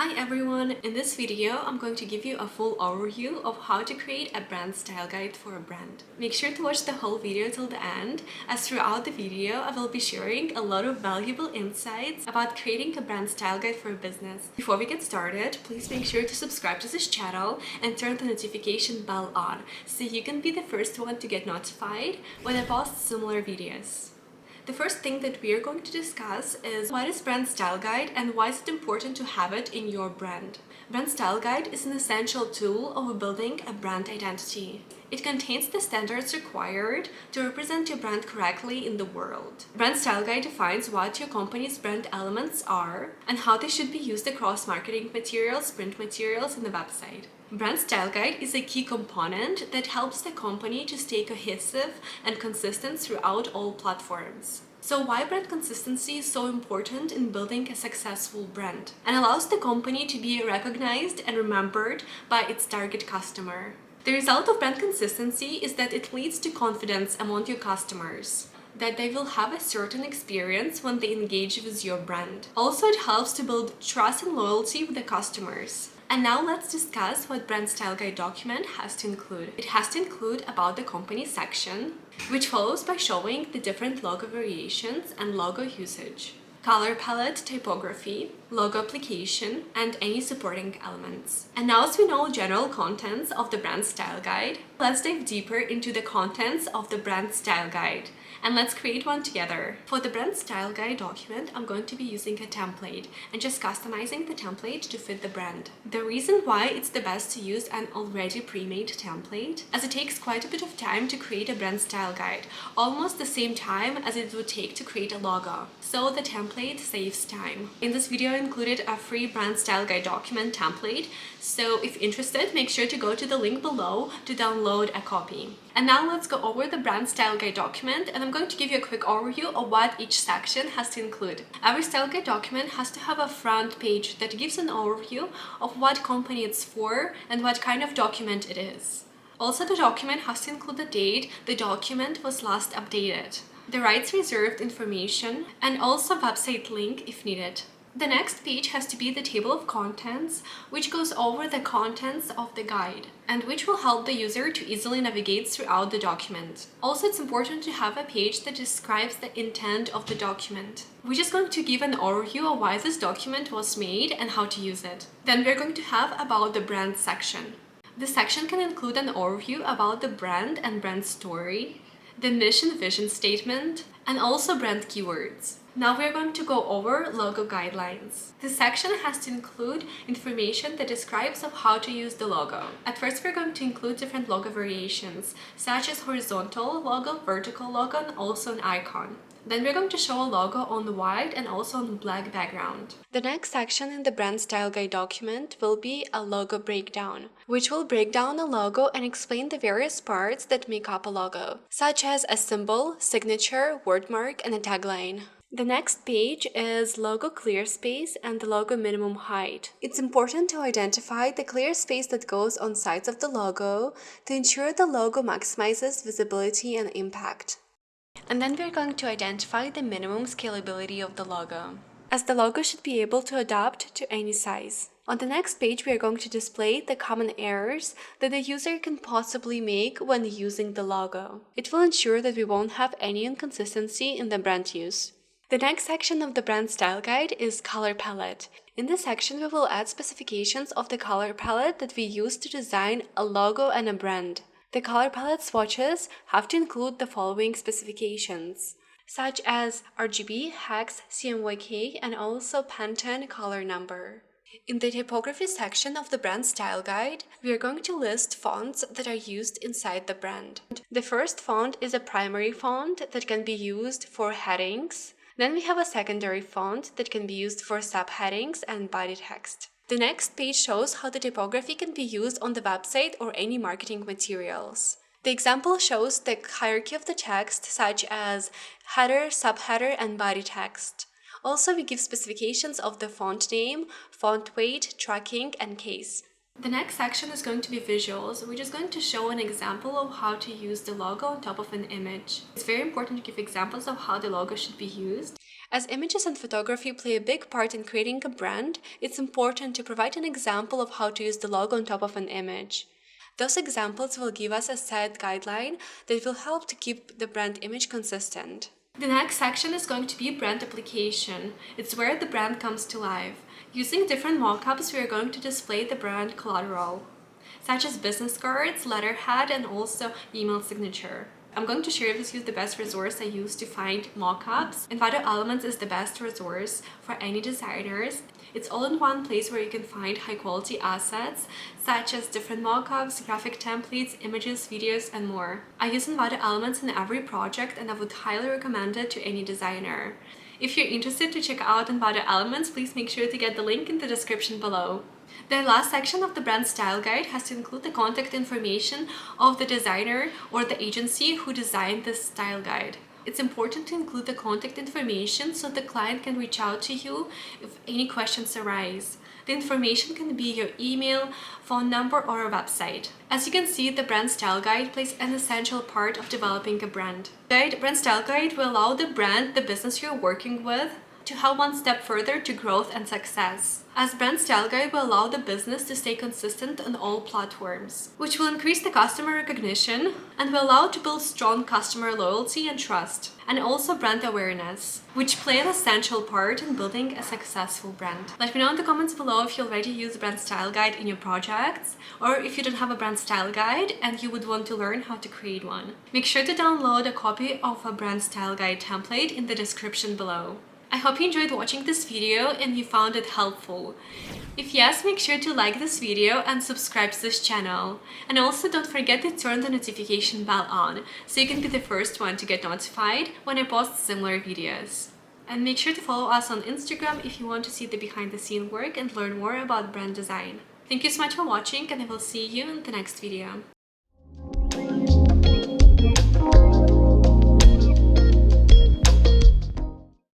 Hi everyone! In this video, I'm going to give you a full overview of how to create a brand style guide for a brand. Make sure to watch the whole video till the end, as throughout the video, I will be sharing a lot of valuable insights about creating a brand style guide for a business. Before we get started, please make sure to subscribe to this channel and turn the notification bell on so you can be the first one to get notified when I post similar videos. The first thing that we are going to discuss is what is brand style guide and why is it important to have it in your brand. Brand style guide is an essential tool of building a brand identity. It contains the standards required to represent your brand correctly in the world. Brand style guide defines what your company's brand elements are and how they should be used across marketing materials, print materials, and the website. Brand style guide is a key component that helps the company to stay cohesive and consistent throughout all platforms. So why brand consistency is so important in building a successful brand and allows the company to be recognized and remembered by its target customer. The result of brand consistency is that it leads to confidence among your customers, that they will have a certain experience when they engage with your brand. Also, it helps to build trust and loyalty with the customers. And now let's discuss what brand style guide document has to include. It has to include about the company section, which follows by showing the different logo variations and logo usage, color palette, typography, logo application, and any supporting elements. And now, as we know general contents of the brand style guide, let's dive deeper into the contents of the brand style guide. And let's create one together. For the brand style guide document, I'm going to be using a template and just customizing the template to fit the brand. The reason why it's the best to use an already pre-made template, as it takes quite a bit of time to create a brand style guide, almost the same time as it would take to create a logo. So the template saves time. In this video, I included a free brand style guide document template, so if interested, make sure to go to the link below to download a copy. And now let's go over the brand style guide document, and I'm going to give you a quick overview of what each section has to include. Every style guide document has to have a front page that gives an overview of what company it's for and what kind of document it is. Also, the document has to include the date the document was last updated, the rights reserved information, and also website link if needed. The next page has to be the table of contents, which goes over the contents of the guide and which will help the user to easily navigate throughout the document. Also, it's important to have a page that describes the intent of the document. We're just going to give an overview of why this document was made and how to use it. Then we're going to have about the brand section. This section can include an overview about the brand and brand story, the mission vision statement, and also brand keywords. Now we're going to go over logo guidelines. This section has to include information that describes of how to use the logo. At first, we're going to include different logo variations, such as horizontal logo, vertical logo, and also an icon. Then we're going to show a logo on the white and also on the black background. The next section in the brand style guide document will be a logo breakdown, which will break down a logo and explain the various parts that make up a logo, such as a symbol, signature, wordmark, and a tagline. The next page is logo clear space and the logo minimum height. It's important to identify the clear space that goes on sides of the logo to ensure the logo maximizes visibility and impact. And then we're going to identify the minimum scalability of the logo, as the logo should be able to adapt to any size. On the next page, we are going to display the common errors that the user can possibly make when using the logo. It will ensure that we won't have any inconsistency in the brand use. The next section of the brand style guide is color palette. In this section, we will add specifications of the color palette that we use to design a logo and a brand. The color palette swatches have to include the following specifications, such as RGB, hex, CMYK, and also Pantone color number. In the typography section of the brand style guide, we are going to list fonts that are used inside the brand. The first font is a primary font that can be used for headings. Then we have a secondary font that can be used for subheadings and body text. The next page shows how the typography can be used on the website or any marketing materials. The example shows the hierarchy of the text, such as header, subheader, and body text. Also, we give specifications of the font name, font weight, tracking, and case. The next section is going to be visuals, which is going to show an example of how to use the logo on top of an image. It's very important to give examples of how the logo should be used, As images and photography play a big part in creating a brand, it's important to provide an example of how to use the logo on top of an image. Those examples will give us a set guideline that will help to keep the brand image consistent. The next section is going to be brand application. It's where the brand comes to life. Using different mockups, we are going to display the brand collateral, such as business cards, letterhead, and also email signature. I'm going to share with you the best resource I use to find mockups. Envato Elements is the best resource for any designers. It's all in one place where you can find high quality assets such as different mockups, graphic templates, images, videos, and more. I use Envato Elements in every project and I would highly recommend it to any designer. If you're interested to check out Envato Elements, please make sure to get the link in the description below. The last section of the brand style guide has to include the contact information of the designer or the agency who designed this style guide. It's important to include the contact information so the client can reach out to you if any questions arise. The information can be your email, phone number, or a website. As you can see, the brand style guide plays an essential part of developing a brand. Brand style guide will allow the brand, the business you're working with, to help one step further to growth and success. As brand style guide will allow the business to stay consistent on all platforms, which will increase the customer recognition and will allow to build strong customer loyalty and trust, and also brand awareness, which play an essential part in building a successful brand. Let me know in the comments below if you already use brand style guide in your projects, or if you don't have a brand style guide and you would want to learn how to create one. Make sure to download a copy of a brand style guide template in the description below. I hope you enjoyed watching this video and you found it helpful. If yes, make sure to like this video and subscribe to this channel. And also don't forget to turn the notification bell on so you can be the first one to get notified when I post similar videos. And make sure to follow us on Instagram if you want to see the behind the scene work and learn more about brand design. Thank you so much for watching and I will see you in the next video.